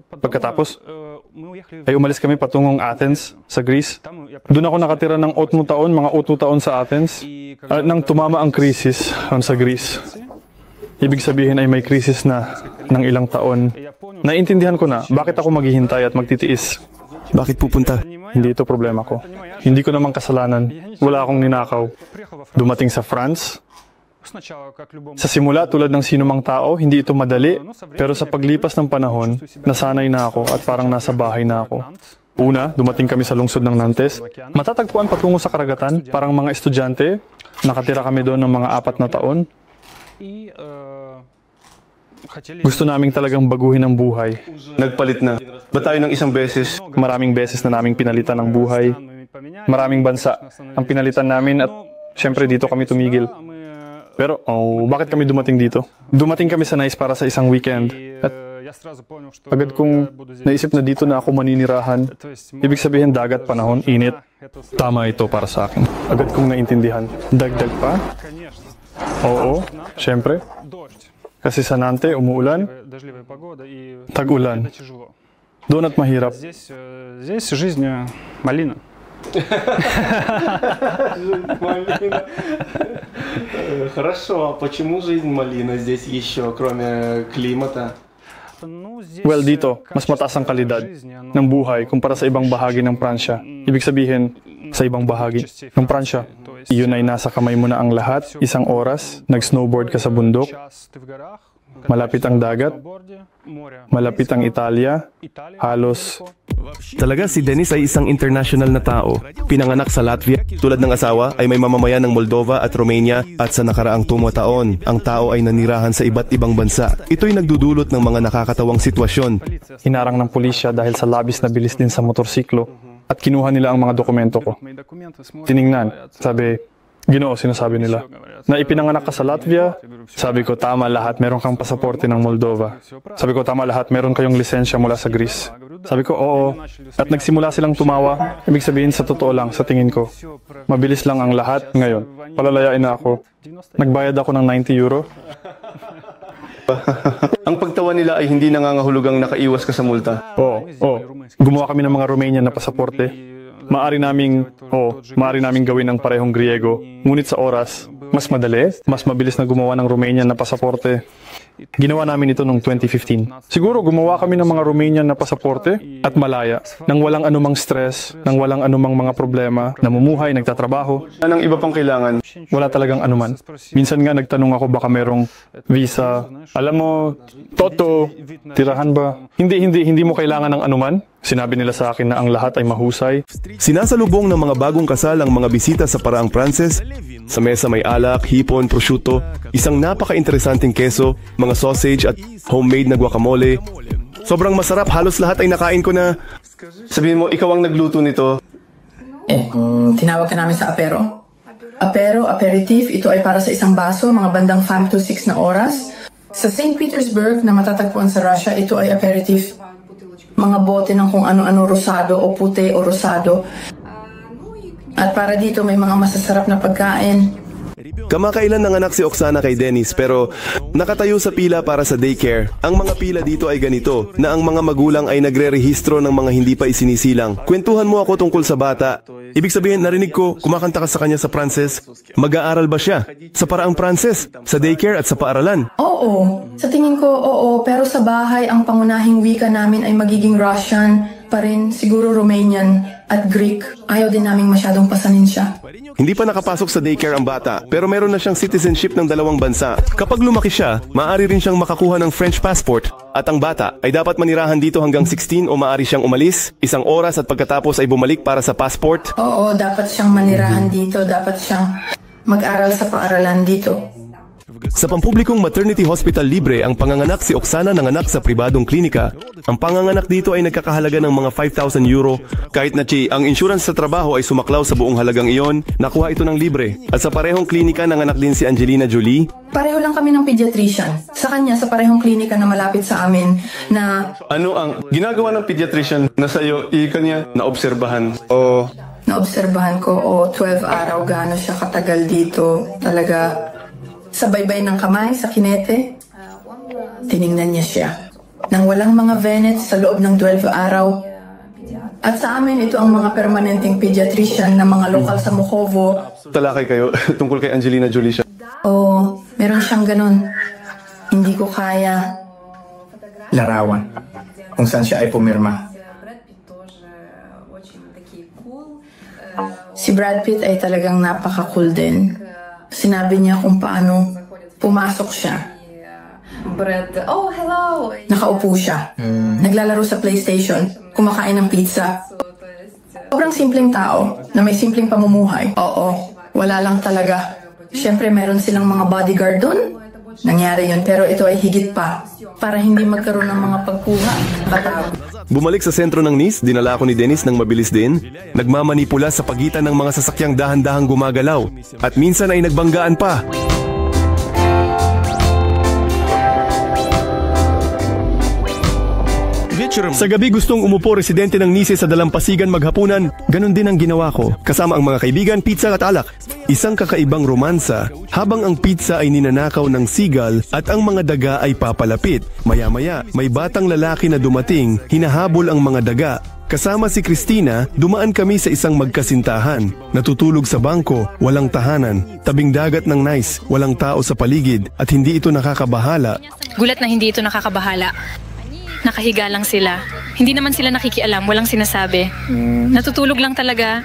Pagkatapos, ay umalis kami patungong Athens sa Greece. Doon ako nakatira ng 8 taon, mga 8 taon sa Athens. Nang tumama ang krisis sa Greece. Ibig sabihin ay may krisis na ng ilang taon. Naintindihan ko na bakit ako maghihintay at magtitiis. Bakit pupunta? Hindi ito problema ko. Hindi ko namang kasalanan. Wala akong ninakaw. Dumating sa France. Sa simula, tulad ng sinumang tao, hindi ito madali. Pero sa paglipas ng panahon, nasanay na ako at parang nasa bahay na ako. Una, dumating kami sa lungsod ng Nantes. Matatagpuan patungo sa karagatan, parang mga estudyante. Nakatira kami doon ng mga 4 na taon. Gusto naming talagang baguhin ang buhay. Nagpalit na. Ba tayo ng 1 beses? Maraming beses na naming pinalitan ang buhay. Maraming bansa ang pinalitan namin at syempre dito kami tumigil. Pero bakit kami dumating dito? Dumating kami sa Nice para sa isang weekend. At agad kong naisip na dito na ako maninirahan. Ibig sabihin dagat, panahon, init. Tama ito para sa akin. Agad kong naintindihan. Dagdag pa? Oo, syempre. Kasi sa Nante, umuulan, tag-ulan. Doon at mahirap. Здесь жизнь малина. Хорошо, а почему жизнь малина здесь еще, кроме климата? Well, dito, mas mataas ang kalidad ng buhay kumpara sa ibang bahagi ng Pransya. Ibig sabihin, sa ibang bahagi ng Pransya, iyon ay nasa kamay mo na ang lahat, isang oras, nag-snowboard ka sa bundok, malapit ang dagat, malapit ang Italia, halos. Talaga si Dennis ay isang international na tao. Pinanganak sa Latvia, tulad ng asawa ay may mamamayan ng Moldova at Romania at sa nakaraang 2 taon, ang tao ay nanirahan sa iba't ibang bansa. Ito'y nagdudulot ng mga nakakatawang sitwasyon. Hinarang ng pulisya dahil sa labis na bilis din sa motorsiklo at kinuha nila ang mga dokumento ko. Tiningnan, sabi, Ginoo, sinasabi nila, na ipinanganak ka sa Latvia. Sabi ko, tama lahat, meron kang pasaporte ng Moldova. Sabi ko, tama lahat, meron kayong lisensya mula sa Greece. Sabi ko, oo. At nagsimula silang tumawa. Ibig sabihin, sa totoo lang, sa tingin ko, mabilis lang ang lahat ngayon. Palalayain na ako. Nagbayad ako ng €90. Ang pagtawa nila ay hindi nangangahulugang nakaiwas ka sa multa. Oo. Gumawa kami ng mga Romanian na pasaporte. Maari naming gawin ng parehong Griego, ngunit sa oras, mas madali, mas mabilis na gumawa ng Romanian na pasaporte. Ginawa namin ito noong 2015. Siguro gumawa kami ng mga Romanian na pasaporte at malaya, nang walang anumang stress, nang walang anumang mga problema, namumuhay, nagtatrabaho. Anong iba pang kailangan? Wala talagang anuman. Minsan nga nagtanong ako baka merong visa. Alam mo, Toto, tirahan ba? Hindi mo kailangan ng anuman. Sinabi nila sa akin na ang lahat ay mahusay. Sinasalubong ng mga bagong kasal ang mga bisita sa paraang Pranses. Sa mesa may alak, hipon, prosciutto, isang napaka-interesanting keso, mga sausage at homemade na guacamole. Sobrang masarap, halos lahat ay nakain ko na. Sabihin mo, ikaw ang nagluto nito. Tinawag ka namin sa apero. Aperitif, ito ay para sa isang baso, mga bandang 5 to 6 na oras. Sa St. Petersburg na matatagpuan sa Russia, ito ay aperitif. Mga bote ng kung ano-ano rosado o puti o rosado. At para dito may mga masasarap na pagkain. Kamakailan nanganak si Oksana kay Dennis pero nakatayo sa pila para sa daycare. Ang mga pila dito ay ganito, na ang mga magulang ay nagre-rehistro ng mga hindi pa isinisilang. Kwentuhan mo ako tungkol sa bata. Ibig sabihin, narinig ko, kumakanta ka sa kanya sa Pranses. Mag-aaral ba siya? Sa paraang Pranses? Sa daycare at sa paaralan? Oo. Sa tingin ko, oo. Pero sa bahay, ang pangunahing wika namin ay magiging Russian pa rin, siguro Romanian at Greek. Ayaw din naming masyadong pasanin siya. Hindi pa nakapasok sa daycare ang bata, pero meron na siyang citizenship ng 2 bansa. Kapag lumaki siya, maaari rin siyang makakuha ng French passport. At ang bata ay dapat manirahan dito hanggang 16 o maaari siyang umalis, 1 oras at pagkatapos ay bumalik para sa passport. Oo, dapat siyang manirahan dito, dapat siyang mag-aral sa paaralan dito. Sa pampublikong maternity hospital libre, ang panganganak si Oksana nanganak sa pribadong klinika. Ang panganganak dito ay nagkakahalaga ng mga €5,000. Kahit na ang insurance sa trabaho ay sumaklaw sa buong halagang iyon, nakuha ito ng libre. At sa parehong klinika nanganak din si Angelina Jolie. Pareho lang kami ng pediatrician. Sa kanya, sa parehong klinika na malapit sa amin na... Ano ang ginagawa ng pediatrician na sa'yo, kanya naobserbahan o... Naobserbahan ko, 12 araw gaano siya katagal dito. Talaga... Sa baybay ng kamay, sa kinete, tiningnan niya siya. Nang walang mga venets sa loob ng 12 araw. At sa amin, ito ang mga permanenteng pediatrician na mga lokal sa Mukhovo. Talakay kayo tungkol kay Angelina Jolie siya. Oo, meron siyang ganun. Hindi ko kaya. Larawan, kung saan siya ay pumirma. Si Brad Pitt ay talagang napaka-cool din. Sinabi niya kung paano pumasok siya. Hello! Nakaupo siya. Naglalaro sa PlayStation. Kumakain ng pizza. Sobrang simpleng tao na may simpleng pamumuhay. Oo, wala lang talaga. Siyempre meron silang mga bodyguard doon. Nangyari yun, pero ito ay higit pa. Para hindi magkaroon ng mga pagkuha. Bumalik sa sentro ng Nice, dinala ako ni Dennis ng mabilis din. Nagmamanipula sa pagitan ng mga sasakyang dahan-dahang gumagalaw. At minsan ay nagbanggaan pa. Sa gabi gustong umupo residente ng Nice sa dalampasigan maghapunan, ganun din ang ginawa ko. Kasama ang mga kaibigan, pizza at alak. Isang kakaibang romansa habang ang pizza ay ninanakaw ng sigal at ang mga daga ay papalapit. Maya-maya, may batang lalaki na dumating, hinahabol ang mga daga. Kasama si Christina, dumaan kami sa isang magkasintahan. Natutulog sa bangko, walang tahanan. Tabing dagat ng Nice, walang tao sa paligid at hindi ito nakakabahala. Gulat na hindi ito nakakabahala. Nakahiga lang sila. Hindi naman sila nakikialam, walang sinasabi. Natutulog lang talaga.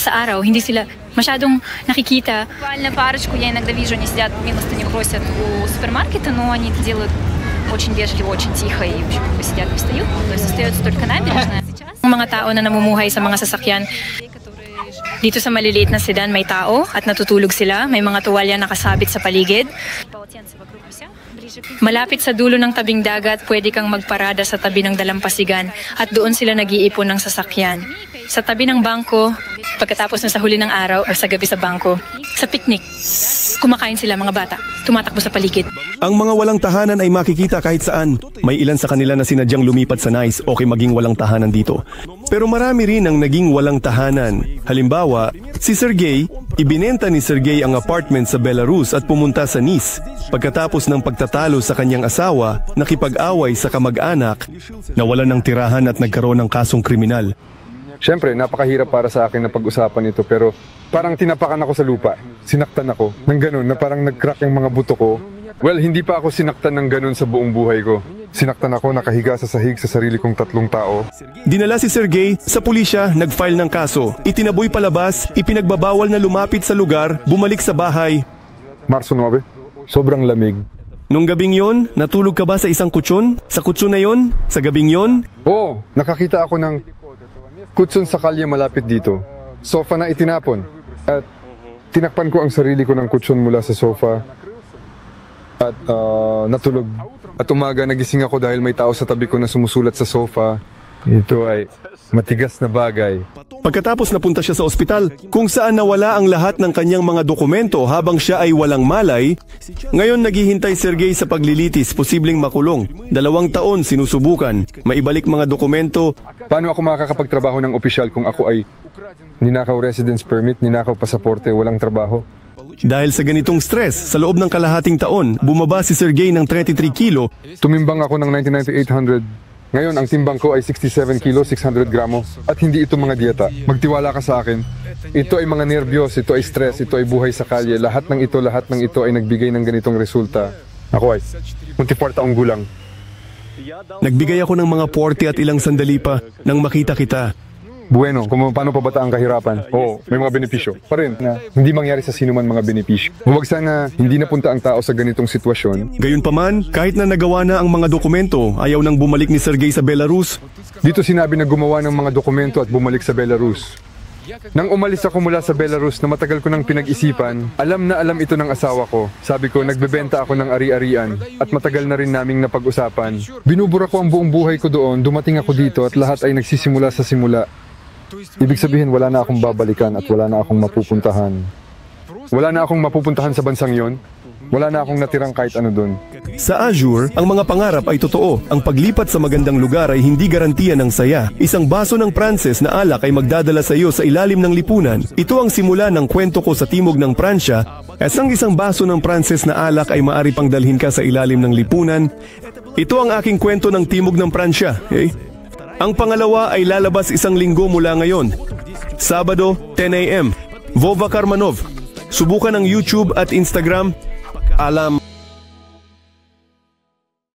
Sa araw, hindi sila masyadong накикита. Буквально парочку я иногда вижу, они сидят, милостыню просят у супермаркета, но они это делают очень вежливо, очень тихо и в общем, сидят и встают. То есть остается только набережная. Ang mga tao na namumuhay sa mga sasakyan, dito sa maliliit na sedan may tao at natutulog sila. May mga tuwalya nakasabit sa paligid. Malapit sa dulo ng tabing dagat, pwede kang magparada sa tabi ng dalampasigan at doon sila nag-iipon ng sasakyan. Sa tabi ng bangko, pagkatapos na sa huli ng araw o sa gabi sa bangko, sa picnic, kumakain sila mga bata, tumatakbo sa paligid. Ang mga walang tahanan ay makikita kahit saan. May ilan sa kanila na sinadyang lumipat sa Nice o kay maging walang tahanan dito. Pero marami rin ang naging walang tahanan. Halimbawa, si Sergey, ibinenta ni Sergey ang apartment sa Belarus at pumunta sa Nice. Pagkatapos ng pagtatalo sa kanyang asawa, nakipag-away sa kamag-anak, nawalan ng tirahan at nagkaroon ng kasong kriminal. Siyempre, napakahirap para sa akin na pag-usapan ito pero parang tinapakan ako sa lupa. Sinaktan ako ng ganun na parang nag-crack yung mga buto ko. Well, hindi pa ako sinaktan ng ganun sa buong buhay ko. Sinaktan ako nakahiga sa sahig sa sarili kong 3 tao. Dinala si Sergey sa pulisya, nag-file ng kaso. Itinaboy palabas, ipinagbabawal na lumapit sa lugar, bumalik sa bahay. Marso 9, sobrang lamig. Nung gabing yon, natulog ka ba sa isang kutsyon? Sa kutsyon na yon? Sa gabing yon? Oo, nakakita ako ng kutsyon sa kalye malapit dito. Sofa na itinapon. At tinakpan ko ang sarili ko ng kutsyon mula sa sofa. At natulog. At umaga nagising ako dahil may tao sa tabi ko na sumusulat sa sofa. Ito ay matigas na bagay. Pagkatapos napunta siya sa ospital, kung saan nawala ang lahat ng kanyang mga dokumento habang siya ay walang malay, ngayon naghihintay Sergey sa paglilitis, posibleng makulong. 2 taon sinusubukan, maibalik mga dokumento. Paano ako makakapagtrabaho ng opisyal kung ako ay ninakaw residence permit, ninakaw pasaporte, walang trabaho? Dahil sa ganitong stress, sa loob ng kalahating taon, bumaba si Sergey ng 33 kilo. Tumimbang ako ng 99-800. Ngayon, ang timbang ko ay 67 kilo, 600 gramo. At hindi ito mga dieta. Magtiwala ka sa akin. Ito ay mga nerbiyos, ito ay stress, ito ay buhay sa kalye. Lahat ng ito ay nagbigay ng ganitong resulta. Ako ay 24 taong gulang. Nagbigay ako ng mga 40 at ilang sandali pa nang makita kita. Bueno, kung paano pabata ang kahirapan. Oo, may mga benepisyo. Pa rin na hindi mangyari sa sino man mga benepisyo. Huwag sana hindi napunta ang tao sa ganitong sitwasyon. Gayunpaman, kahit na nagawa na ang mga dokumento, ayaw nang bumalik ni Sergey sa Belarus. Dito sinabi na gumawa ng mga dokumento at bumalik sa Belarus. Nang umalis ako mula sa Belarus na matagal ko nang pinag-isipan, alam na alam ito ng asawa ko. Sabi ko, nagbebenta ako ng ari-arian at matagal na rin naming napag-usapan. Binubura ko ang buong buhay ko doon, dumating ako dito at lahat ay nagsisimula sa simula. Ibig sabihin, wala na akong babalikan at wala na akong mapupuntahan. Wala na akong mapupuntahan sa bansang yon. Wala na akong natirang kahit ano doon. Sa Azure, ang mga pangarap ay totoo. Ang paglipat sa magandang lugar ay hindi garantiya ng saya. Isang baso ng Pranses na alak ay magdadala sa iyo sa ilalim ng lipunan. Ito ang simula ng kwento ko sa timog ng Pransya. Isang baso ng Pranses na alak ay maaari pang dalhin ka sa ilalim ng lipunan. Ito ang aking kwento ng timog ng Pransya. Okay? Ang pangalawa ay lalabas 1 linggo mula ngayon. Sabado, 10 a.m. Vova Karmanov. Subukan ang YouTube at Instagram. Alam.